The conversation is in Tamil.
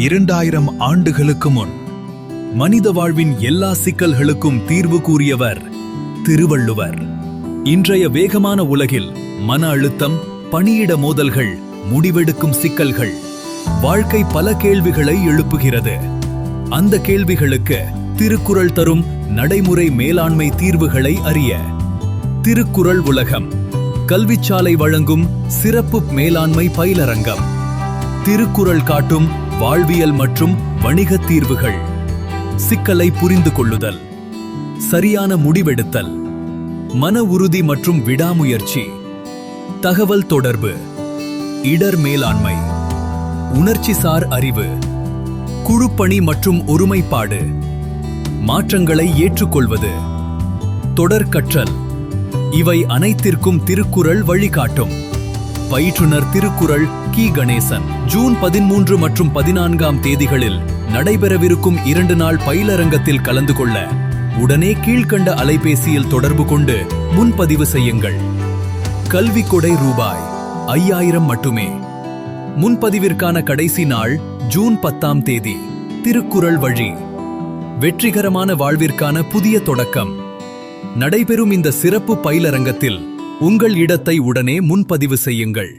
2000 ஆண்டுகளுக்கு முன் மனித வாழ்வின் எல்லா சிக்கல்களுக்கும் தீர்வு கூறியவர் திருவள்ளுவர். இன்றைய வேகமான உலகில் மன அழுத்தம், பணியிட மோதல்கள், முடிவெடுக்கும் சிக்கல்கள், வாழ்க்கை பல கேள்விகளை எழுப்புகிறது. அந்த கேள்விகளுக்கு திருக்குறள் தரும் நடைமுறை மேலாண்மை தீர்வுகளை அறிய திருக்குறள் உலகம் கல்விச்சாலை வழங்கும் சிறப்பு மேலாண்மை பயிலரங்கம். திருக்குறள் காட்டும் வாழ்வியல் மற்றும் வணிக தீர்வுகள். சிக்கலை புரிந்து கொள்ளுதல், சரியான முடிவெடுத்தல், மன உறுதி மற்றும் விடாமுயற்சி, தகவல் தொடர்பு, இடர் மேலாண்மை, உணர்ச்சிசார் அறிவு, குழுப்பணி மற்றும் ஒருமைப்பாடு, மாற்றங்களை ஏற்றுக்கொள்வது, தொடர் கற்றல். இவை அனைத்திற்கும் திருக்குறள் வழிகாட்டும். பயிற்றுனர் திருக்குறள் கி. கணேசன். ஜூன் 13 மற்றும் 14 தேதிகளில் நடைபெறவிருக்கும் 2 நாள் பயிலரங்கத்தில் கலந்து கொள்ள உடனே கீழ்க்கண்ட அலைபேசியில் தொடர்பு கொண்டு முன்பதிவு செய்யுங்கள். கல்வி கொடை ரூபாய் 5000 மட்டுமே. முன்பதிவிற்கான கடைசி நாள் ஜூன் 10 தேதி. திருக்குறள் வழி வெற்றிகரமான வாழ்விற்கான புதிய தொடக்கம். நடைபெறும் இந்த சிறப்பு பயிலரங்கத்தில் உங்கள் இடத்தை உடனே முன்பதிவு செய்யுங்கள்.